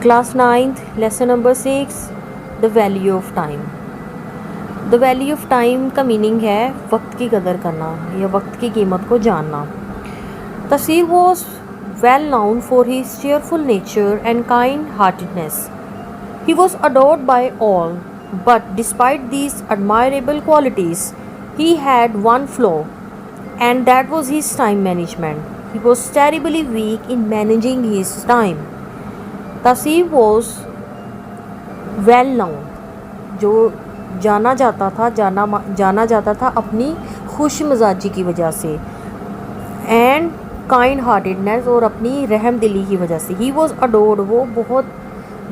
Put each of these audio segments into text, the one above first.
Class 9th lesson number 6 the value of time. The value of time का meaning है वक्त की कदर करना या वक्त की कीमत को जानना। Taseer was well known for his cheerful nature and kind-heartedness. He was adored by all, but despite these admirable qualities, he had one flaw, and that was his time management. He was terribly weak in managing his time. Taseer was well known, जो जाना जाता था अपनी खुश मिजाजी की वजह से, and kind heartedness, और अपनी रहम दिली की वजह से। ही वॉज अडोर्ड, वो बहुत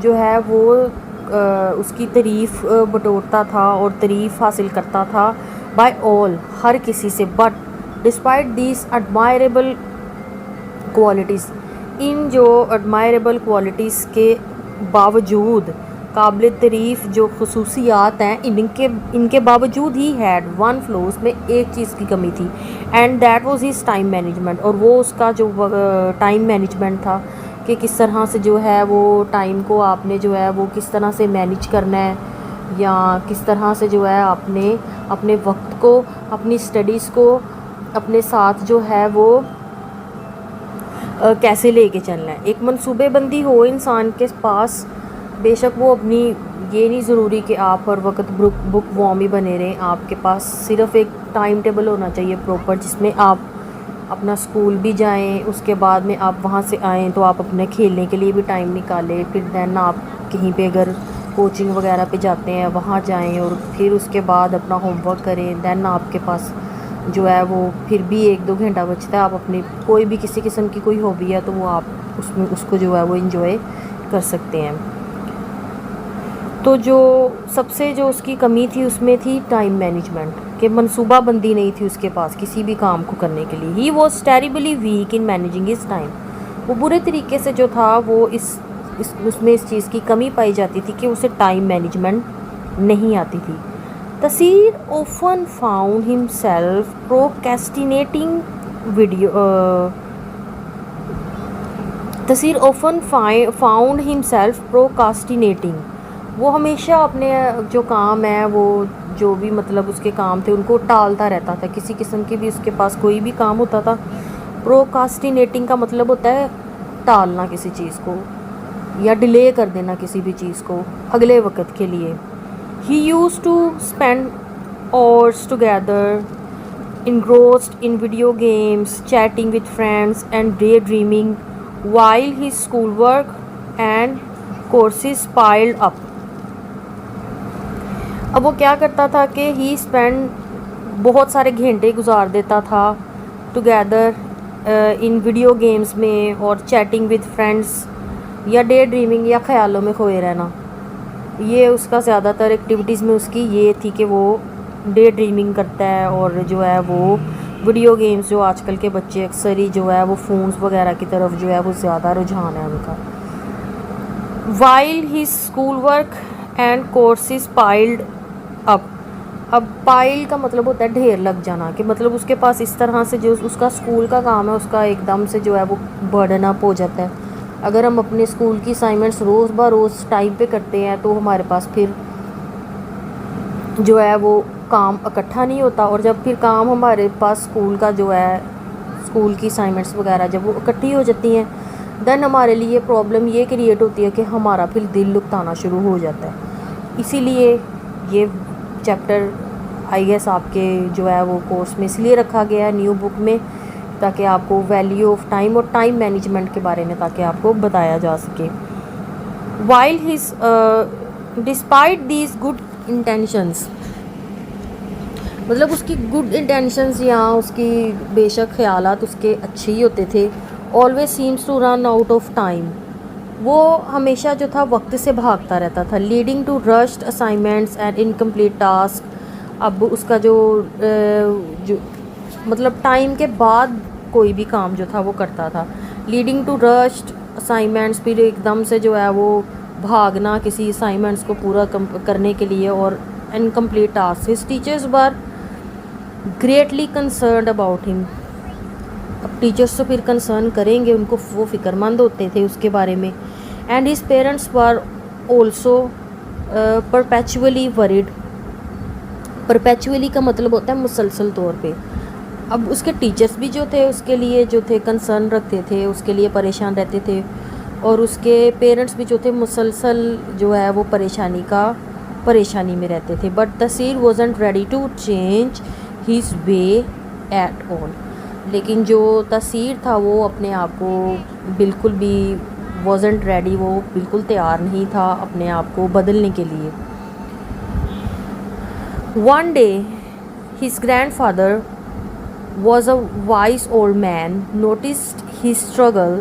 जो है वो उसकी तारीफ़ बटोरता था और तारीफ़ हासिल करता था बाय ऑल, हर किसी से। But despite these admirable qualities, इन जो एडमायरेबल क्वालिटीज़ के बावजूद, काबिल तारीफ़ जो खसूसियात हैं, इनके बावजूद ही हैड वन फ्लो, उसमें एक चीज़ की कमी थी, and that was his time management. और वो उसका जो टाइम मैनेजमेंट था कि किस तरह से जो है वो टाइम को आपने जो है वो किस तरह से मैनेज करना है, या किस तरह से जो है आपने अपने वक्त को, अपनी स्टडीज़ को अपने साथ जो है वो कैसे लेके चलना है। एक मनसूबेबंदी हो इंसान के पास, बेशक वो अपनी, ये नहीं ज़रूरी कि आप हर वक्त बुक वॉर्म ही बने रहें। आपके पास सिर्फ एक टाइम टेबल होना चाहिए प्रॉपर, जिसमें आप अपना स्कूल भी जाएं, उसके बाद में आप वहाँ से आएँ तो आप अपने खेलने के लिए भी टाइम निकालें, फिर दैन आप कहीं पे अगर कोचिंग वगैरह पे जाते हैं वहाँ जाएं, और फिर उसके बाद अपना होमवर्क करें। दैन आपके पास जो है वो फिर भी 1-2 घंटा बचता है, आप अपनी कोई भी किसी किस्म की कोई हॉबी है तो वो आप उसमें उसको जो है वो इंजॉय कर सकते हैं। तो जो सबसे जो उसकी कमी थी उसमें थी टाइम मैनेजमेंट, कि मनसूबाबंदी नहीं थी उसके पास किसी भी काम को करने के लिए। He was terribly weak in managing his time, वो बुरे तरीके से जो था वो उसमें इस चीज़ की कमी पाई जाती थी कि उसे टाइम मैनेजमेंट नहीं आती थी। तसीर often found himself procrastinating video तसीर often found himself procrastinating, वो हमेशा अपने जो काम है वो जो भी मतलब उसके काम थे उनको टालता रहता था, किसी किस्म की भी उसके पास कोई भी काम होता था। प्रोकास्टिनेटिंग का मतलब होता है टालना किसी चीज़ को या डिले कर देना किसी भी चीज़ को अगले वक्त के लिए। He used to spend hours together, engrossed in video games, chatting with friends, and daydreaming, while his schoolwork and courses piled up. अब वो क्या करता था कि he spent बहुत सारे घंटे गुजार देता था together इन वीडियो गेम्स में, और चैटिंग विद फ्रेंड्स, या डे ड्रीमिंग, या ख्यालों में खोए रहना। ये उसका ज़्यादातर एक्टिविटीज़ में उसकी ये थी कि वो डे ड्रीमिंग करता है, और जो है वो वीडियो गेम्स, जो आजकल के बच्चे अक्सर ही जो है वो फ़ोन्स वगैरह की तरफ जो है वो ज़्यादा रुझान है उनका। While his school work and courses piled up, अब पाइल का मतलब होता है ढेर लग जाना, कि मतलब उसके पास इस तरह से जो उसका स्कूल का काम है उसका एकदम से जो है वो बर्डन अप हो जाता है। अगर हम अपने स्कूल की असाइनमेंट्स रोज़ ब रोज़ टाइम पे करते हैं तो हमारे पास फिर जो है वो काम इकट्ठा नहीं होता, और जब फिर काम हमारे पास स्कूल का जो है स्कूल की असाइनमेंट्स वगैरह जब वो इकट्ठी हो जाती हैं, देन हमारे लिए प्रॉब्लम ये क्रिएट होती है कि हमारा फिर दिल लुकताना शुरू हो जाता है। इसीलिए ये चैप्टर आई गेस आपके जो है वो कोर्स में इसलिए रखा गया है न्यू बुक में, ताकि आपको वैल्यू ऑफ टाइम और टाइम मैनेजमेंट के बारे में ताकि आपको बताया जा सके। While his despite these good intentions, मतलब उसकी गुड इंटेंशंस या उसकी बेशक ख्यालात उसके अच्छे ही होते थे। Always seems to run out of time, वो हमेशा जो था वक्त से भागता रहता था। Leading to rushed assignments and incomplete task, अब उसका जो मतलब टाइम के बाद कोई भी काम जो था वो करता था। लीडिंग टू रश्ड असाइनमेंट्स, फिर एकदम से जो है वो भागना किसी असाइनमेंट्स को पूरा करने के लिए, और incomplete task. His teachers were greatly concerned about him, अब टीचर्स तो फिर कंसर्न करेंगे, उनको वो फ़िक्रमंद होते थे उसके बारे में। And his parents were also perpetually worried. Perpetually का मतलब होता है मुसलसल तौर पे। अब उसके टीचर्स भी जो थे उसके लिए जो थे कंसर्न रखते थे, उसके लिए परेशान रहते थे, और उसके पेरेंट्स भी जो थे मुसलसल जो है वो परेशानी में रहते थे। But Taseer wasn't ready to change his way at all. लेकिन जो तसीर था वो अपने आप को बिल्कुल भी वॉजंट रेडी, वो बिल्कुल तैयार नहीं था अपने आप को बदलने के लिए। One day his grandfather was a wise old man, noticed his struggle.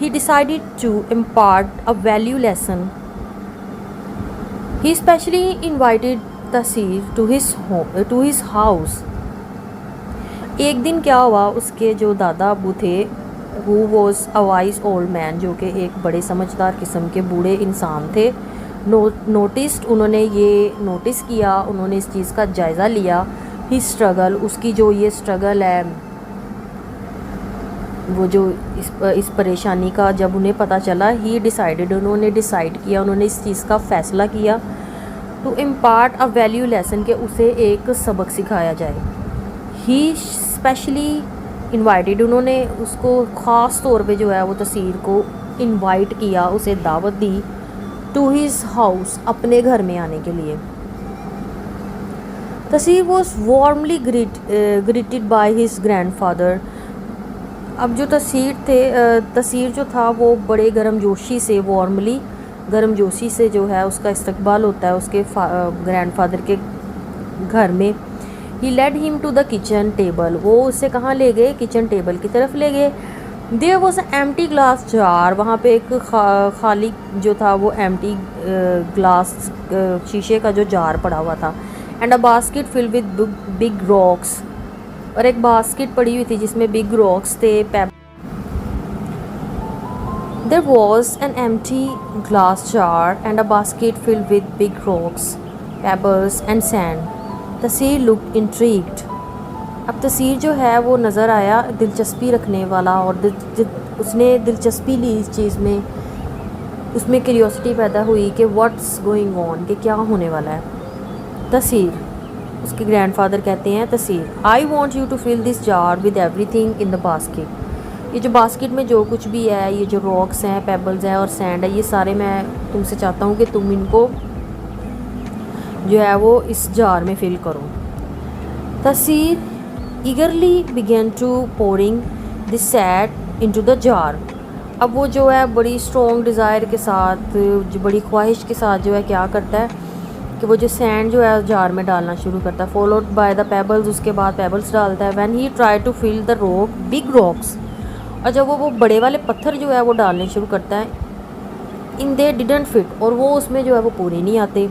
He decided to impart a value lesson. He specially invited Tasir to his house. एक दिन क्या हुआ, उसके जो दादा अबू थे, who was a wise old man, जो कि एक बड़े समझदार किस्म के बूढ़े इंसान थे, नोटिस्ड, उन्होंने ये नोटिस किया, उन्होंने इस चीज़ का जायज़ा लिया। ही स्ट्रगल, उसकी जो ये स्ट्रगल है, वो जो इस परेशानी का जब उन्हें पता चला, ही डिसाइडेड, उन्होंने डिसाइड किया, उन्होंने इस चीज़ का फ़ैसला किया to impart a value lesson, के उसे एक सबक सिखाया जाए। ही स्पेशली इनवाइटेड, उन्होंने उसको ख़ास तौर पे जो है वो तसीर को इनवाइट किया, उसे दावत दी, टू हिज हाउस, अपने घर में आने के लिए। Taseer was warmly greeted by his grandfather. अब जो तसीर जो था वो बड़े गर्मजोशी से, वार्मली गर्मजोशी से जो है उसका इस्तकबाल होता है उसके ग्रैंडफादर के घर में। He led him to the kitchen table, वो उससे कहाँ ले गए, किचन टेबल की तरफ ले गए। There was empty glass jar, वहाँ पे एक खाली जो था वो एम्प्टी ग्लास शीशे का जो जार पड़ा हुआ था। And a basket filled with big rocks, और एक बास्केट पड़ी हुई थी जिसमें बिग रॉक्स थे। There was an empty glass jar and a basket filled with big rocks, pebbles and sand. Taseer looked intrigued. अब तसीर जो है वो नज़र आया दिलचस्पी रखने वाला, और उसने दिलचस्पी ली इस चीज़ में, उसमें क्यूरियोसिटी पैदा हुई कि व्हाट्स गोइंग ऑन, कि क्या होने वाला है। तसीर, उसके ग्रैंडफादर कहते हैं, Taseer, I want you to fill this jar with everything in the basket. ये जो बास्केट में जो कुछ भी है, ये जो रॉक्स हैं, पेबल्स हैं और सैंड है, ये सारे मैं तुमसे चाहता हूँ कि तुम इनको जो है वो इस जार में फिल करो। Taseer eagerly began to pouring this sand into the jar. अब वो जो है बड़ी स्ट्रॉन्ग डिज़ायर के साथ, जो बड़ी ख्वाहिश के साथ जो है क्या करता है कि वो जो सैंड जो है जार में डालना शुरू करता है, फॉलोड बाय द पेबल्स, उसके बाद पेबल्स डालता है। When he try to fill the rock big rocks, और जब वो बड़े वाले पत्थर जो है वो डालने शुरू करता है, इन दे डिडंट फिट, और वो उसमें जो है वो पूरे नहीं आते।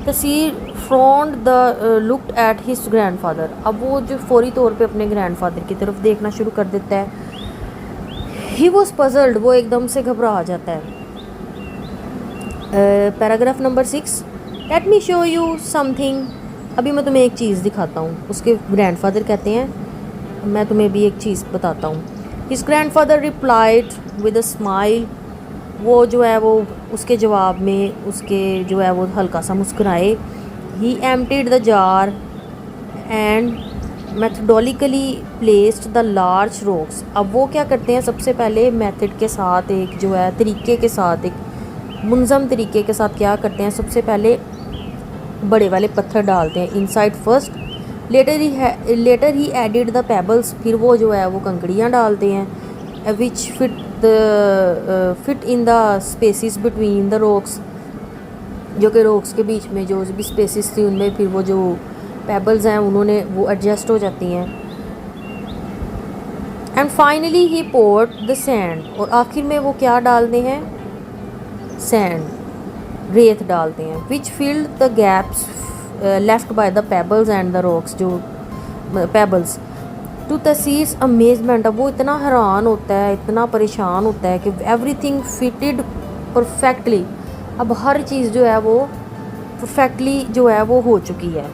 Taseer frowned the looked at his grandfather, अब वो जो फौरी तौर पे अपने ग्रैंडफादर की तरफ देखना शुरू कर देता है। ही वॉज पजल्ड, वो एकदम से घबरा जाता है। Paragraph number 6, let me show you something, अभी मैं तुम्हें एक चीज़ दिखाता हूँ। उसके ग्रैंडफादर कहते हैं, मैं तुम्हें भी एक चीज़ बताता हूँ। His grandfather replied with a smile, वो जो है वो उसके जवाब में उसके जो है वो हल्का सा मुस्कुराए। He emptied the jar and methodically placed the large rocks. अब वो क्या करते हैं, सबसे पहले मेथड के साथ, एक जो है तरीके के साथ, एक मुंज़म तरीके के साथ क्या करते हैं, सबसे पहले बड़े वाले पत्थर डालते हैं inside first, later he added the pebbles, फिर वो जो है वो कंकड़ियाँ डालते हैं, which fit in the spaces between the rocks, जो कि रॉक्स के बीच में जो भी स्पेसिस थी उनमें फिर वो जो पेबल्स हैं उन्होंने वो एडजस्ट हो जाती हैं। And finally he poured the sand, और आखिर में वो क्या डालते हैं, सैंड, रेत डालते हैं, which filled the gaps left by the pebbles and the rocks, जो पेबल्स। टू तसीर्स अमेजमेंट, अब वो इतना हैरान होता है, इतना परेशान होता है कि एवरीथिंग फिटेड परफेक्टली, अब हर चीज़ जो है वो परफेक्टली जो है वो हो चुकी है।